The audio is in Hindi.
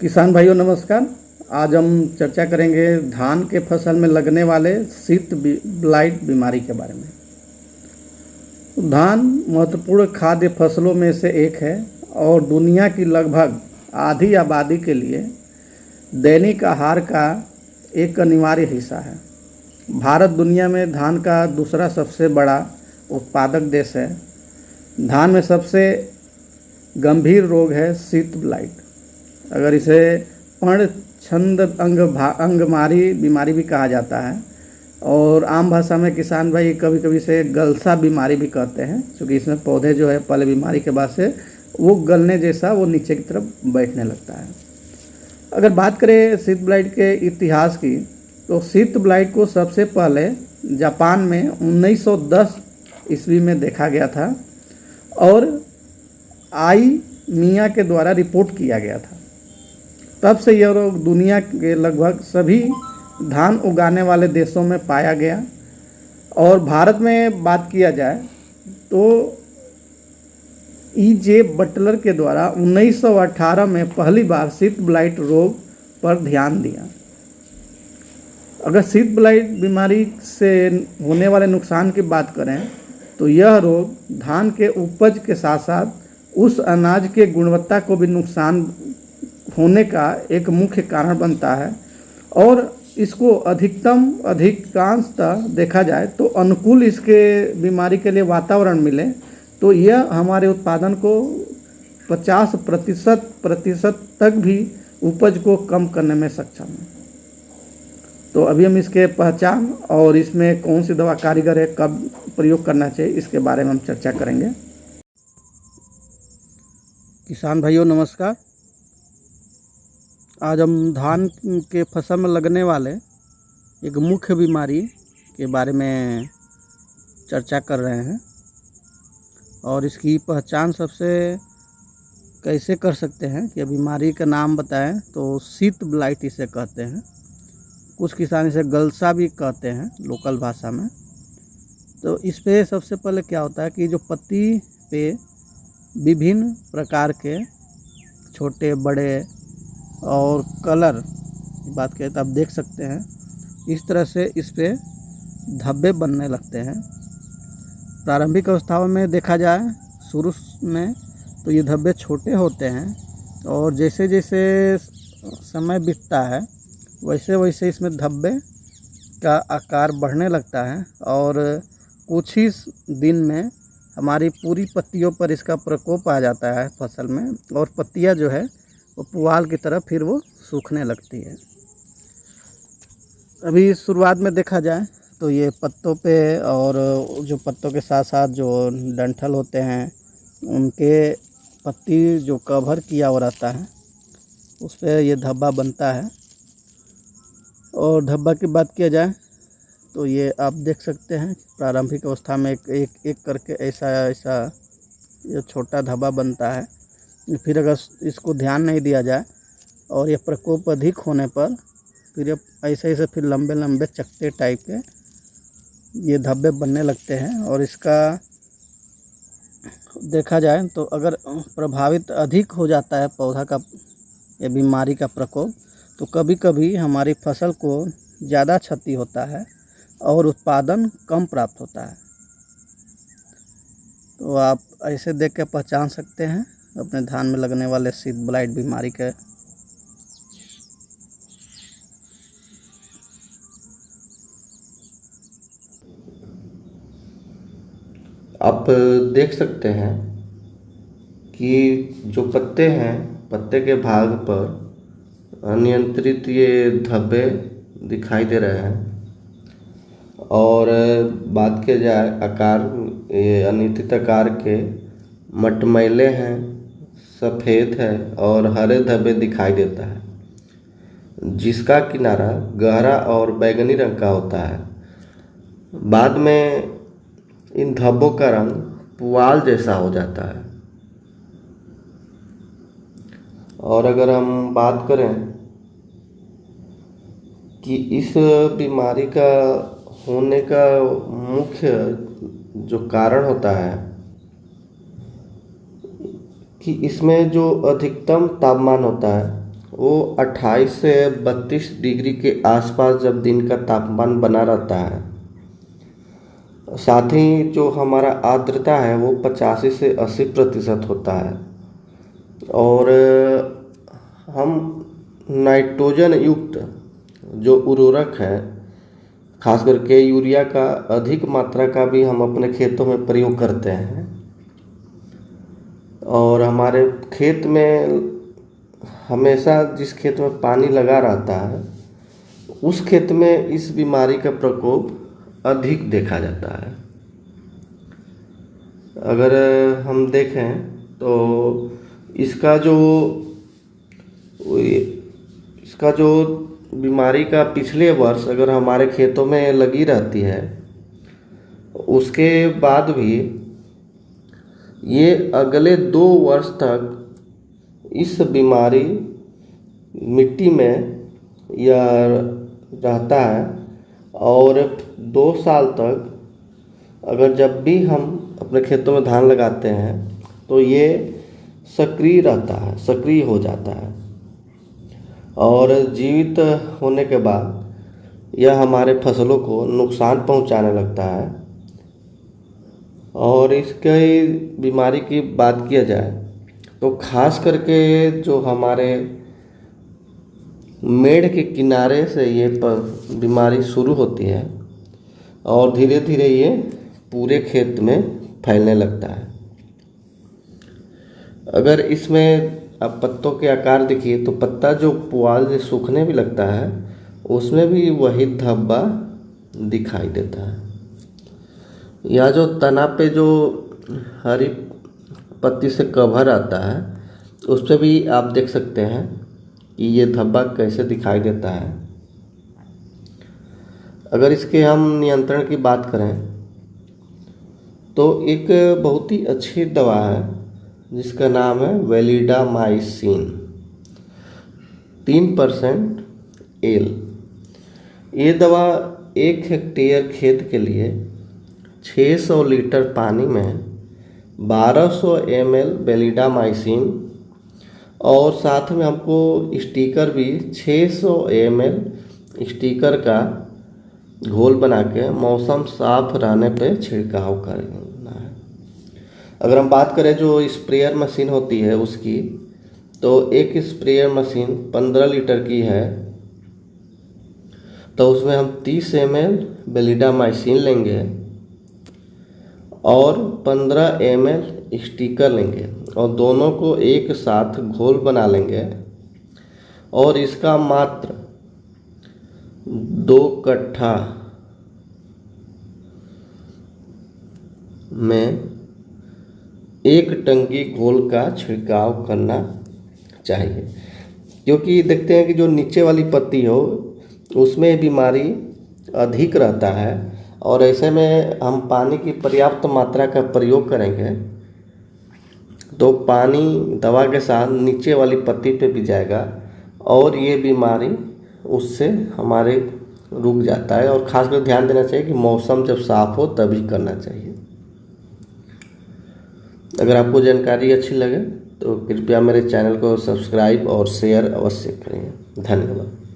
किसान भाइयों नमस्कार। आज हम चर्चा करेंगे धान के फसल में लगने वाले शीत ब्लाइट बीमारी के बारे में। धान महत्वपूर्ण खाद्य फसलों में से एक है और दुनिया की लगभग आधी आबादी के लिए दैनिक आहार का एक अनिवार्य हिस्सा है। भारत दुनिया में धान का दूसरा सबसे बड़ा उत्पादक देश है। धान में सबसे गंभीर रोग है शीत ब्लाइट। अगर इसे पर्णछंद अंगमारी बीमारी भी कहा जाता है और आम भाषा में किसान भाई कभी कभी इसे गलसा बीमारी भी कहते हैं, क्योंकि इसमें पौधे जो है पहले बीमारी के बाद से वो गलने जैसा वो नीचे की तरफ बैठने लगता है। अगर बात करें शीत ब्लाइट के इतिहास की, तो शीत ब्लाइट को सबसे पहले जापान में 1910 ईस्वी में देखा गया था और आई मिया के द्वारा रिपोर्ट किया गया था। तब से यह रोग दुनिया के लगभग सभी धान उगाने वाले देशों में पाया गया। और भारत में बात किया जाए तो E.J. बटलर के द्वारा 1918 में पहली बार शीत ब्लाइट रोग पर ध्यान दिया। अगर शीत ब्लाइट बीमारी से होने वाले नुकसान की बात करें तो यह रोग धान के उपज के साथ साथ उस अनाज के गुणवत्ता को भी नुकसान होने का एक मुख्य कारण बनता है। और इसको अधिकांशतः देखा जाए तो अनुकूल इसके बीमारी के लिए वातावरण मिले तो यह हमारे उत्पादन को 50% तक भी उपज को कम करने में सक्षम है। तो अभी हम इसके पहचान और इसमें कौन सी दवा कारगर है, कब प्रयोग करना चाहिए, इसके बारे में हम चर्चा करेंगे। किसान भाइयों नमस्कार। आज हम धान के फसल में लगने वाले एक मुख्य बीमारी के बारे में चर्चा कर रहे हैं और इसकी पहचान सबसे कैसे कर सकते हैं कि बीमारी का नाम बताएं तो शीत ब्लाइट इसे कहते हैं। कुछ किसान इसे गलसा भी कहते हैं लोकल भाषा में। तो इस पे सबसे पहले क्या होता है कि जो पत्ती पे विभिन्न प्रकार के छोटे बड़े और कलर की बात करें तो आप देख सकते हैं इस तरह से इस पे धब्बे बनने लगते हैं। प्रारंभिक अवस्थाओं में देखा जाए शुरू में तो ये धब्बे छोटे होते हैं और जैसे जैसे समय बीतता है वैसे वैसे इसमें धब्बे का आकार बढ़ने लगता है और कुछ ही दिन में हमारी पूरी पत्तियों पर इसका प्रकोप आ जाता है फसल में और पत्तियां जो है वो पुआल की तरह फिर वो सूखने लगती है। अभी शुरुआत में देखा जाए तो ये पत्तों पे और जो पत्तों के साथ साथ जो डंठल होते हैं उनके पत्ती जो कवर किया हुआ रहता है उस पर ये धब्बा बनता है। और धब्बा की बात किया जाए तो ये आप देख सकते हैं प्रारंभिक अवस्था में एक करके ऐसा ये छोटा धब्बा बनता है। फिर अगर इसको ध्यान नहीं दिया जाए और ये प्रकोप अधिक होने पर फिर ऐसे ऐसे फिर लंबे लंबे चकते टाइप के ये धब्बे बनने लगते हैं। और इसका देखा जाए तो अगर प्रभावित अधिक हो जाता है पौधा का ये बीमारी का प्रकोप तो कभी कभी हमारी फसल को ज़्यादा क्षति होता है और उत्पादन कम प्राप्त होता है। तो आप ऐसे देख के पहचान सकते हैं अपने धान में लगने वाले शीत ब्लाइट बीमारी के। आप देख सकते हैं कि जो पत्ते हैं पत्ते के भाग पर अनियंत्रित ये धब्बे दिखाई दे रहे हैं। और बात किया जाए आकार, ये अनियंत्रित आकार के मटमैले हैं, सफ़ेद है और हरे धब्बे दिखाई देता है जिसका किनारा गहरा और बैंगनी रंग का होता है। बाद में इन धब्बों का रंग पुआल जैसा हो जाता है। और अगर हम बात करें कि इस बीमारी का होने का मुख्य जो कारण होता है कि इसमें जो अधिकतम तापमान होता है वो 28 से 32 डिग्री के आसपास जब दिन का तापमान बना रहता है, साथ ही जो हमारा आर्द्रता है वो 85 से 80% होता है, और हम नाइट्रोजन युक्त जो उर्वरक है, खास करके यूरिया का अधिक मात्रा का भी हम अपने खेतों में प्रयोग करते हैं। और हमारे खेत में हमेशा जिस खेत में पानी लगा रहता है उस खेत में इस बीमारी का प्रकोप अधिक देखा जाता है। अगर हम देखें तो इसका जो बीमारी का पिछले वर्ष अगर हमारे खेतों में लगी रहती है, उसके बाद भी ये अगले 2 वर्ष तक इस बीमारी मिट्टी में या रहता है, और 2 साल तक अगर जब भी हम अपने खेतों में धान लगाते हैं तो ये सक्रिय रहता है, सक्रिय हो जाता है, और जीवित होने के बाद यह हमारे फसलों को नुकसान पहुंचाने लगता है। और इसकी बीमारी की बात किया जाए तो खास करके जो हमारे मेड़ के किनारे से ये बीमारी शुरू होती है और धीरे धीरे ये पूरे खेत में फैलने लगता है। अगर इसमें आप पत्तों के आकार देखिए तो पत्ता जो पुआल से सूखने भी लगता है उसमें भी वही धब्बा दिखाई देता है। या जो तना पे जो हरी पत्ती से कवर आता है उस पर भी आप देख सकते हैं कि ये धब्बा कैसे दिखाई देता है। अगर इसके हम नियंत्रण की बात करें तो एक बहुत ही अच्छी दवा है जिसका नाम है वेलिडामाइसिन 3% एल। ये दवा 1 हेक्टेयर खेत के लिए 600 लीटर पानी में 1200 ml वेलिडामाइसिन और साथ में हमको स्टिकर भी 600 ml स्टिकर का घोल बना के मौसम साफ रहने पे छिड़काव करना है। अगर हम बात करें जो स्प्रेयर मशीन होती है उसकी, तो एक स्प्रेयर मशीन 15 लीटर की है, तो उसमें हम 30 ml वेलिडामाइसिन लेंगे और 15 ml स्टिकर लेंगे और दोनों को एक साथ घोल बना लेंगे और इसका मात्र 2 कट्ठा में 1 टंकी घोल का छिड़काव करना चाहिए, क्योंकि देखते हैं कि जो नीचे वाली पत्ती हो उसमें बीमारी अधिक रहता है और ऐसे में हम पानी की पर्याप्त मात्रा का प्रयोग करेंगे तो पानी दवा के साथ नीचे वाली पत्ती पे भी जाएगा और ये बीमारी उससे हमारे रुक जाता है। और खासकर ध्यान देना चाहिए कि मौसम जब साफ हो तभी करना चाहिए। अगर आपको जानकारी अच्छी लगे तो कृपया मेरे चैनल को सब्सक्राइब और शेयर अवश्य करें। धन्यवाद।